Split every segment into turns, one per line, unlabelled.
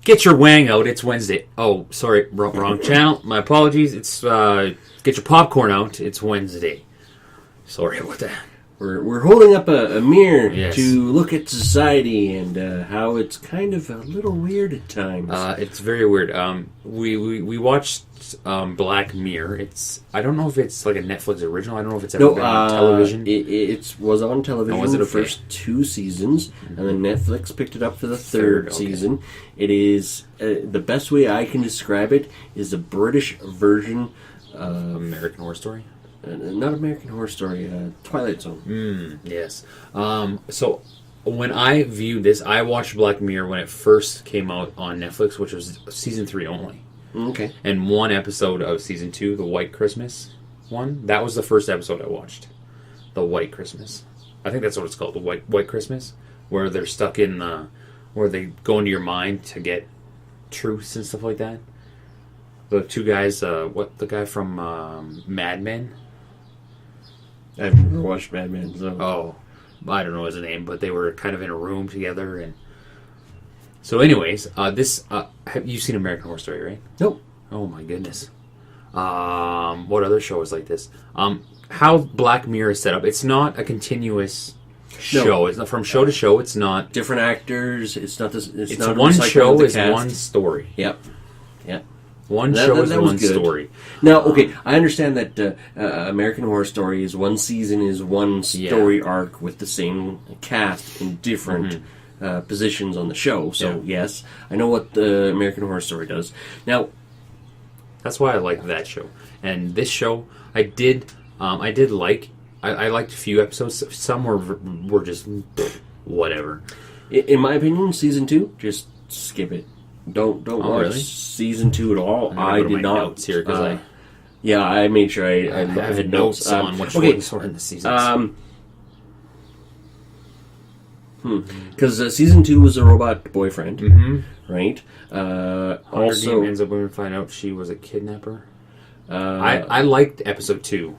Get your wang out. It's Wednesday. Oh, sorry. Wrong channel. My apologies. It's get your popcorn out. It's Wednesday. Sorry about that.
We're holding up a mirror
Yes.
to look at society and how it's kind of a little weird at times.
It's very weird. We watched Black Mirror. I don't know if it's like a Netflix original. I don't know if it's ever been on television.
It was on television
was it
the
okay?
first 2 seasons, and then Netflix picked it up for the third
Okay.
season. It is the best way I can describe it is a British version of
American Horror Story.
not American Horror Story, Twilight Zone.
Yes. So when I viewed this, I watched Black Mirror when it first came out on Netflix, which was season 3 only.
Okay.
And one episode of season 2, the White Christmas one, that was the first episode I watched. The White Christmas. I think that's what it's called, the White Christmas, where they're stuck in where they go into your mind to get truths and stuff like that. The 2 guys, the guy from Mad Men?
I've never watched Mad Men, so...
Oh, I don't know his name, but they were kind of in a room together. And so anyways, have you seen American Horror Story, right?
Nope.
Oh my goodness. What other show is like this? How Black Mirror is set up, it's not a continuous show.
No.
It's not from show to show. It's not.
Different actors, it's not this...
It's
not a
one
recycling
show
of the
is
cast.
one story.
Yep. Yep.
One
That-
show
that-
is
that was
one
good.
story.
Now, okay, I understand that American Horror Story is one season, is one story arc with the same cast in different positions on the show. So, yes, I know what the American Horror Story does. Now,
That's why I like that show. And this show, I liked a few episodes. Some were just whatever.
in my opinion, season 2, just skip it. Don't watch
really?
season 2 at all.
I
I
go to
did
my
not.
notes here because
Yeah, I made sure I
I had notes on which
okay,
ones were in the seasons.
Because season 2 was a robot boyfriend, right? Also,
ends up when we find out she was a kidnapper. I liked episode 2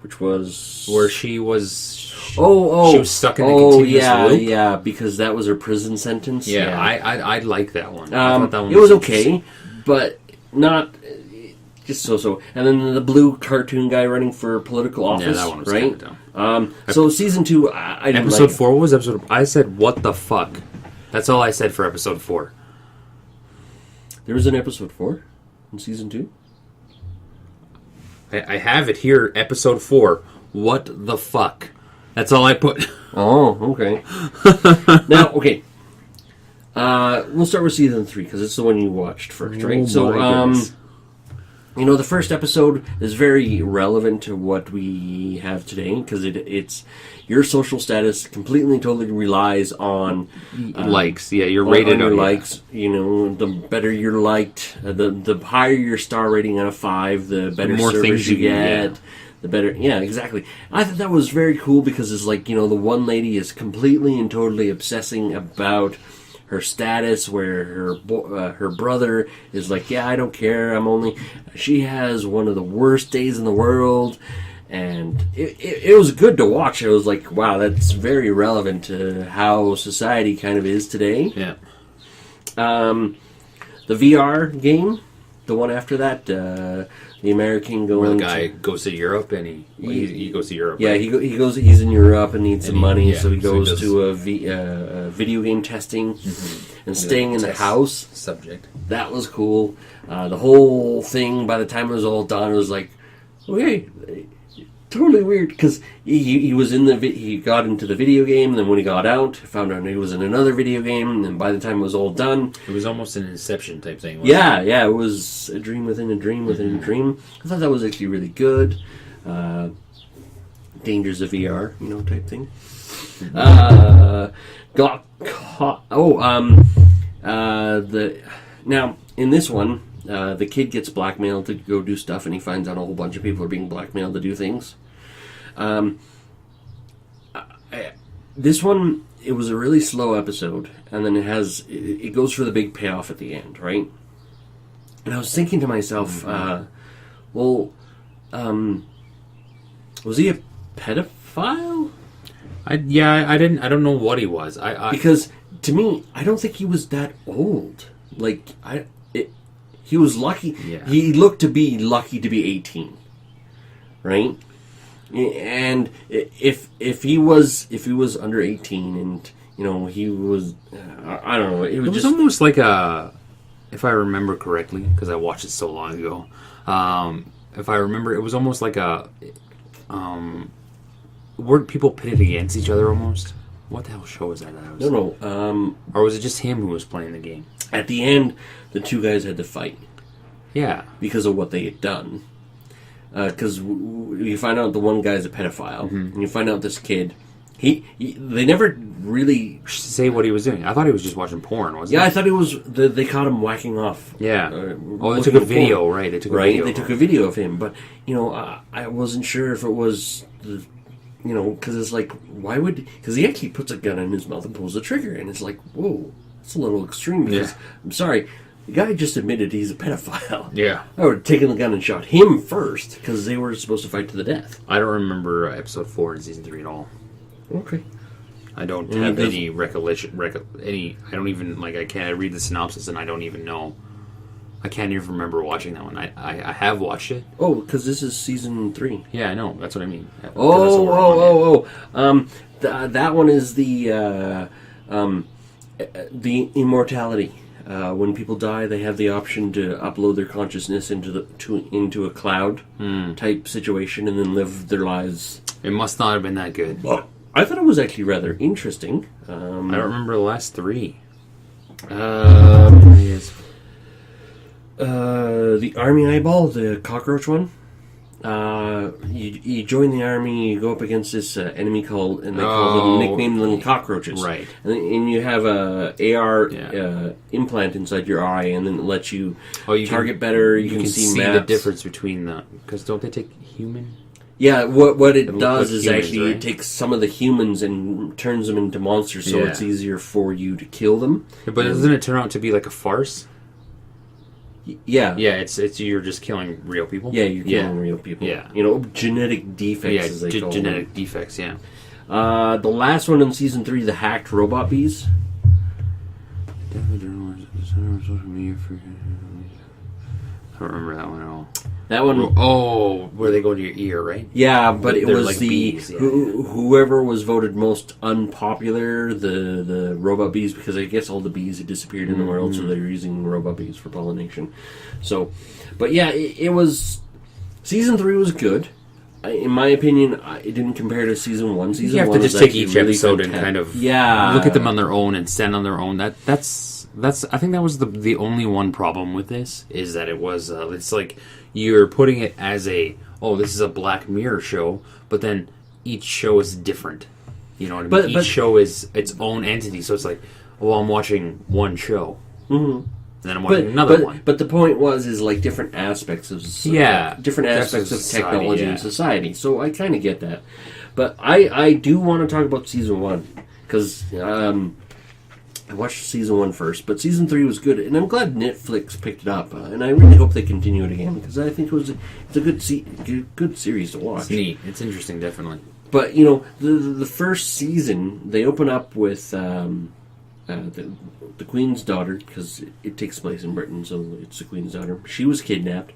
which was
where she was. She was stuck in the continuous loop.
yeah, because that was her prison sentence.
Yeah, I like that one. I thought that one
it was
interesting.
okay, but not just so. And then the blue cartoon guy running for political office,
Yeah, that one was
right?
kinda dumb.
So season 2, I didn't
Episode
like
4, what was episode? I said, what the fuck? That's all I said for episode 4.
There was an episode 4 in season 2.
I have it here, episode 4. What the fuck? That's all I put.
Oh, okay. Now, okay. We'll start with season 3 because it's the one you watched first, right?
Oh,
So,
my goodness.
the first episode is very relevant to what we have today because it's your social status completely and totally relies on
Likes, yeah, you're
on
rated
your
on
likes. The better you're liked, the higher your star rating out of 5, the better
more
service
things
you
you
get.
get.
The better, yeah, exactly. I thought that was very cool because it's like, the one lady is completely and totally obsessing about her status, where her brother is like, yeah, I don't care, she has one of the worst days in the world, and it was good to watch. It was like, wow, that's very relevant to how society kind of is today.
Yeah.
The VR game, the one after that, the American going
Where the guy goes to Europe and he goes to Europe.
Yeah,
right?
he goes. He's in Europe and needs some money, so he goes
does-
to a video game testing and staying in the
Test
house.
Subject.
That was cool. The whole thing, by the time it was all done, it was like, okay, totally weird because he was in he got into the video game, and then when he got out, found out he was in another video game, and then by the time it was all done,
It was almost an Inception type thing. Wasn't
yeah, it was a dream within a dream within a dream. I thought that was actually really good. Dangers of VR, type thing. Got caught. Now in this one, the kid gets blackmailed to go do stuff, and he finds out a whole bunch of people are being blackmailed to do things. This one, it was a really slow episode, and then it goes for the big payoff at the end, right? And I was thinking to myself, was he a pedophile?
I don't know what he was.
Because to me, I don't think he was that old. He was lucky.
Yeah.
He looked to be lucky to be 18, right? And if he was under 18 and he was I don't know, it was just
almost like if I remember correctly, because I watched it so long ago. If I remember, it was almost like weren't people pitted against each other almost? What the hell show was that?
no.
Or was it just him who was playing the game?
At the end, the two guys had to fight
Yeah.
because of what they had done. Because you find out the one guy's a pedophile, and you find out this kid. They never really
say what he was doing. I thought he was just watching porn, wasn't
Yeah,
he?
I thought it was. They caught him whacking off.
Yeah. They took
looking
a
at
video,
porn.
right? They took a
Right,
video.
they took a video of him, but I wasn't sure if it was because it's like, why would? Because he actually puts a gun in his mouth and pulls the trigger, and it's like, whoa, that's a little extreme. Because
Yeah.
I'm sorry, the guy just admitted he's a pedophile.
Yeah.
I would have taken the gun and shot him first because they were supposed to fight to the death.
I don't remember episode 4 in season 3 at all.
Okay.
I don't
And
have
he does-
any recollection. I don't even I can't. I read the synopsis and I don't even know. I can't even remember watching that one. I have watched it.
Oh, because this is season 3.
Yeah, I know. That's what I mean. That's what we're on
That one is the immortality. When people die, they have the option to upload their consciousness into a cloud type situation and then live their lives.
It must not have been that good.
Well, I thought it was actually rather interesting.
I don't remember the last 3.
Yes. The army eyeball, the cockroach one. You join the army, you go up against this enemy called, and they call them nicknamed them cockroaches.
Right.
And you have a AR
Yeah.
implant inside your eye, and then it lets you,
You
target better. You
can
can see
the
maps.
difference between because don't they take human?
Yeah, what it
look
does
like
is
humans,
actually
right?
it takes some of the humans and turns them into monsters, so
Yeah.
it's easier for you to kill them.
But doesn't it turn out to be like a farce?
Yeah.
Yeah, it's you're just killing real people.
Yeah, you're killing real people.
Yeah.
Genetic defects, as they call
genetic defects. Yeah.
them. The last one in season 3, the hacked robot bees.
I don't remember that one at all.
That one,
Oh, where they go to your ear, right?
yeah, but it
They're
was
like
the
bees, yeah.
whoever was voted most unpopular, the robot bees, because I guess all the bees had disappeared in the world, so they're using robot bees for pollination. So, but yeah, it was season 3 was good. In my opinion, it didn't compare to season 1. Season
You have
1
to just
was
take
actually
each
really
episode and
fantastic.
kind of
Yeah,
look at them on their own and stand on their own. That's I think that was the only one problem with this is that it was it's like you're putting it as this is a Black Mirror show, but then each show is different. You know what I mean? Each show is its own entity, so it's like, I'm watching one show. Mm-hmm. And then I'm watching another one.
But the point is like different aspects of different aspects of
society,
technology
yeah.
and society. So I kind of get that. But I do want to talk about season 1 because I watched season 1 first, but season 3 was good, and I'm glad Netflix picked it up. And I really hope they continue it again because I think it's a good series to watch.
It's neat. It's interesting, definitely.
But the first season they open up with the Queen's daughter, because it takes place in Britain, so it's the Queen's daughter. She was kidnapped,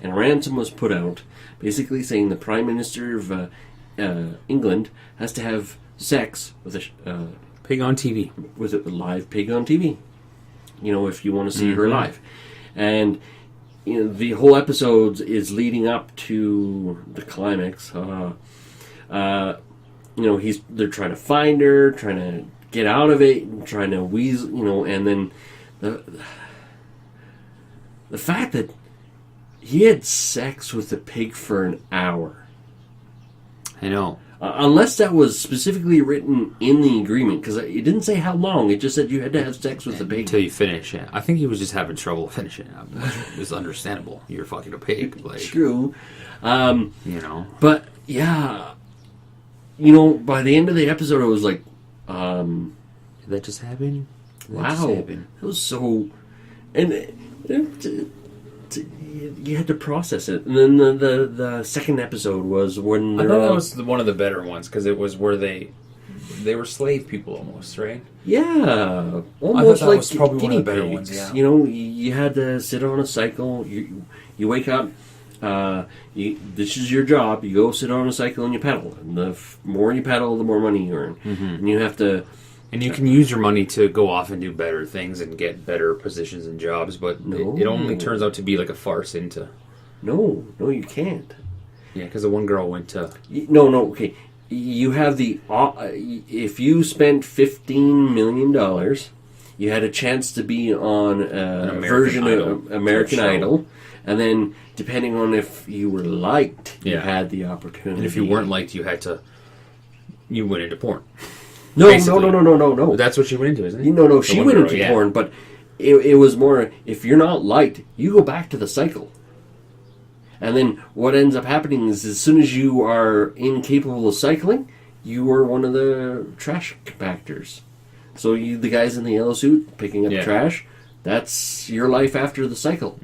and a ransom was put out, basically saying the Prime Minister of England has to have sex with a
Pig on TV.
with a live pig on TV. If you want to see her live, and the whole episode is leading up to the climax. They're trying to find her, trying to get out of it, trying to weasel, and then the fact that he had sex with the pig for an hour.
I know.
Unless that was specifically written in the agreement, because it didn't say how long. It just said you had to have sex with the pig.
Until you finish it. I think he was just having trouble finishing it. It's understandable. You're fucking a pig.
True.
But,
yeah. By the end of the episode, it was like,
did that just happen?
wow. It was so... And you had to process it. And then the second episode was when
I thought that was one of the better ones, because it was where they they were slave people almost, right?
Yeah,
I
almost
thought that
like
was probably one
guinea
of the better
pigs.
ones, yeah.
You know, you had to sit on a cycle. You wake up. This is your job. You go sit on a cycle and you pedal. And the more you pedal, the more money you earn.
Mm-hmm.
And you have to.
And you can use your money to go off and do better things and get better positions and jobs, but
No.
it only turns out to be like a farce into...
No, you can't.
Yeah, because the one girl went to...
No, okay. You have the... if you spent $15 million, you had a chance to be on a version of American Idol. And then, depending on if you were liked, you had the opportunity.
And if you weren't liked, you had to... You went into porn.
No.
That's what she went into, isn't it?
No, she went into porn, but it was more, if you're not liked, you go back to the cycle. And then what ends up happening is as soon as you are incapable of cycling, you are one of the trash compactors. So the guys in the yellow suit picking up trash, that's your life after the cycle.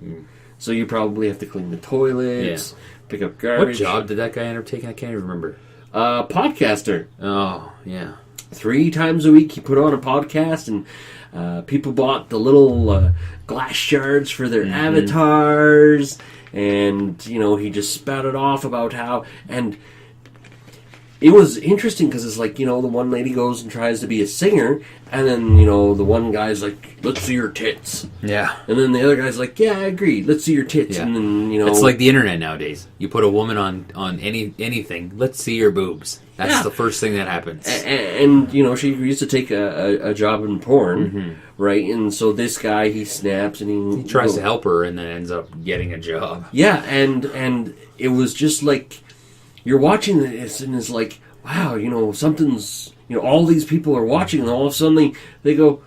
So you probably have to clean the toilets, pick up garbage.
What job did that guy end up taking? I can't even remember.
Podcaster.
Oh, yeah.
3 times a week he put on a podcast, and people bought the little glass shards for their avatars, and he just spouted off about how, and it was interesting because it's like, the one lady goes and tries to be a singer, and then the one guy's like, let's see your tits, and then the other guy's like, yeah, I agree, let's see your tits, and then
it's like the internet nowadays. You put a woman on anything, let's see your boobs. That's the first thing that happens.
And she used to take a job in porn, right? And so this guy, he snaps and
he tries to help her and then ends up getting a job.
Yeah, and it was just like, you're watching this and it's like, wow, something's, all these people are watching, and all of a sudden they go,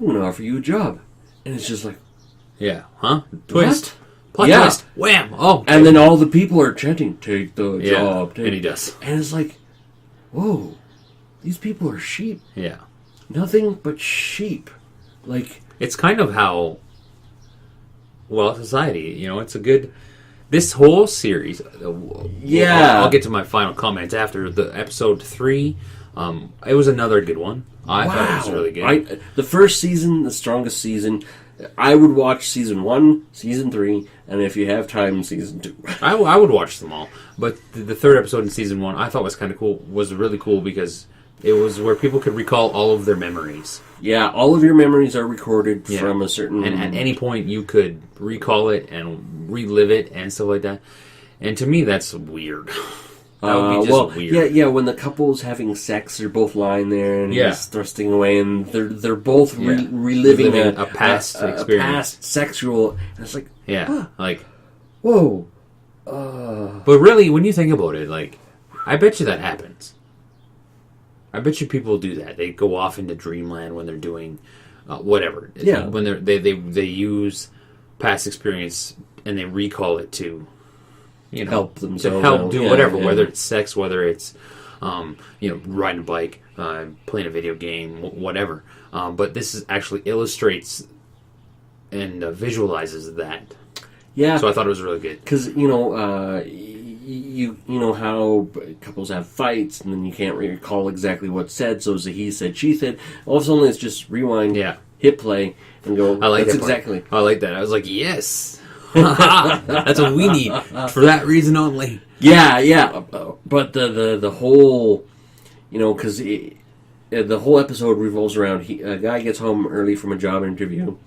I'm going to offer you a job. And it's just like,
yeah, huh? Twist.
What?
Plot twist. Wham! Oh.
And then all the people are chanting, take the job.
And he does.
And it's like, whoa, these people are sheep.
Yeah.
Nothing but sheep. Like,
it's kind of how, society, it's a good, this whole series, I'll get to my final comments after the episode 3. It was another good one. I thought it was really good.
The first season, the strongest season. I would watch season 1, season 3, and if you have time, season 2.
I would watch them all. But the third episode in season 1, I thought was kind of cool. Was really cool because it was where people could recall all of their memories.
Yeah, all of your memories are recorded from a certain...
And at any point, you could recall it and relive it and stuff like that. And to me, that's weird. That would be just weird.
Yeah. When the couple's having sex, they're both lying there and he's thrusting away, and they're both reliving
a past experience,
a past sexual. And it's like,
like,
whoa.
But really, when you think about it, like, I bet you that happens. I bet you people do that. They go off into dreamland when they're doing whatever.
Yeah.
When they use past experience and they recall it to.
Help themselves.
To help do whatever, whether it's sex, whether it's, riding a bike, playing a video game, whatever. But this actually illustrates and visualizes that. Yeah. So I thought it was really good.
Because, you know how couples have fights and then you can't recall exactly what's said, so it's a he said, she said. All of a sudden it's just rewind, hit play, and go,
I like
that's
that
exactly.
I like that. I was like, yes. That's what we need for that reason only.
Yeah. But the whole, because the whole episode revolves around a guy gets home early from a job interview,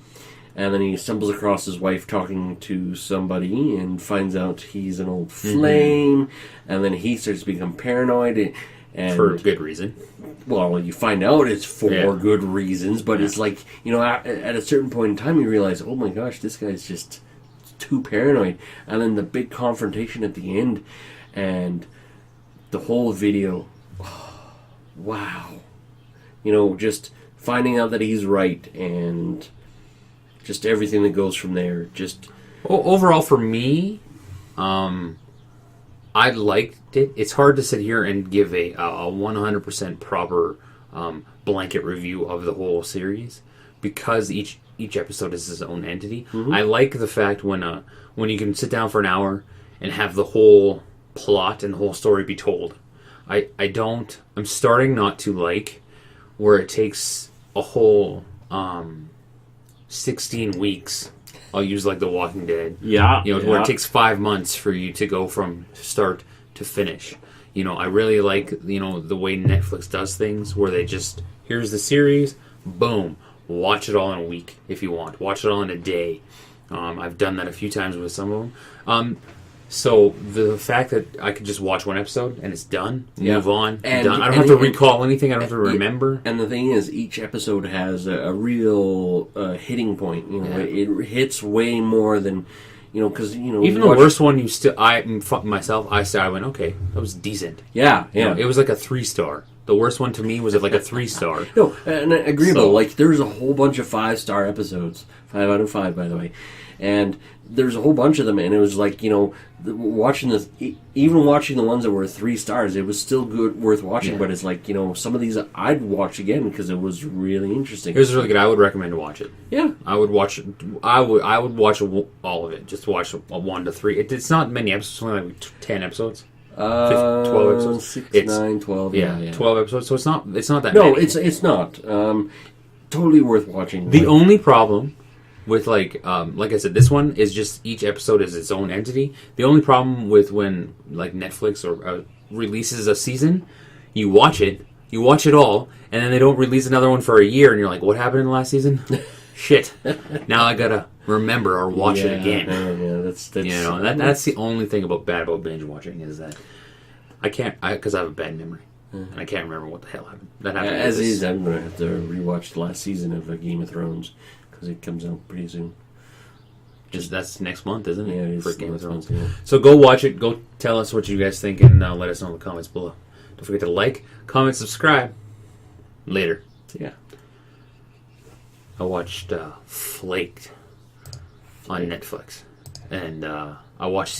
and then he stumbles across his wife talking to somebody and finds out he's an old flame, and then he starts to become paranoid. And
for good reason.
Well, you find out it's for good reasons, but it's like, at a certain point in time you realize, oh my gosh, this guy's just too paranoid. And then the big confrontation at the end and the whole video, wow, just finding out that he's right and just everything that goes from there. Just
overall for me, I liked it. It's hard to sit here and give a 100% proper blanket review of the whole series because each episode is its own entity. I like the fact when you can sit down for an hour and have the whole plot and the whole story be told. I'm starting not to like where it takes a whole 16 weeks. I'll use like The Walking Dead.
Yeah.
Where it takes 5 months for you to go from start to finish. I really like, the way Netflix does things where they just, here's the series, boom, watch it all in a week if you want. Watch it all in a day. I've done that a few times with some of them. So the fact that I could just watch one episode and it's done, move on, done. I don't have to recall anything. I don't have to remember.
And the thing is, each episode has a real hitting point. It hits way more than because
even the worst one, I went, okay, that was decent.
Yeah.
It was like a 3-star. The worst one to me was like a 3-star.
No, and agreeable. Like there's a whole bunch of 5-star episodes, 5 out of 5, by the way, and there's a whole bunch of them, and it was like watching this, even watching the ones that were 3 stars, it was still good, worth watching. Yeah. But it's like some of these I'd watch again because it was really interesting.
It was really good. I would recommend to watch it.
Yeah,
I would watch it. I would watch all of it. Just watch 1 to 3. It's not many episodes. Only like 10 episodes. 12 episodes.
6, 9, 12. Yeah,
12 episodes. So it's not that
many. No, it's not. Totally worth watching.
The only problem with like I said, this one is just each episode is its own entity. The only problem with when like Netflix or releases a season, you watch it all, and then they don't release another one for a year, and you're like, what happened in the last season? Shit. Now I gotta remember or watch it again.
Yeah, that's
that's the only thing about binge watching is that I can't because I have a bad memory. And I can't remember what the hell happened. That happened.
As is, I'm going to have to rewatch the last season of Game of Thrones because it comes out pretty soon.
That's next month, isn't it?
Yeah, it is
for Game of Thrones.
Month, yeah.
So go watch it. Go tell us what you guys think and let us know in the comments below. Don't forget to like, comment, subscribe. Later.
Yeah.
I watched Flaked on Netflix, and I watched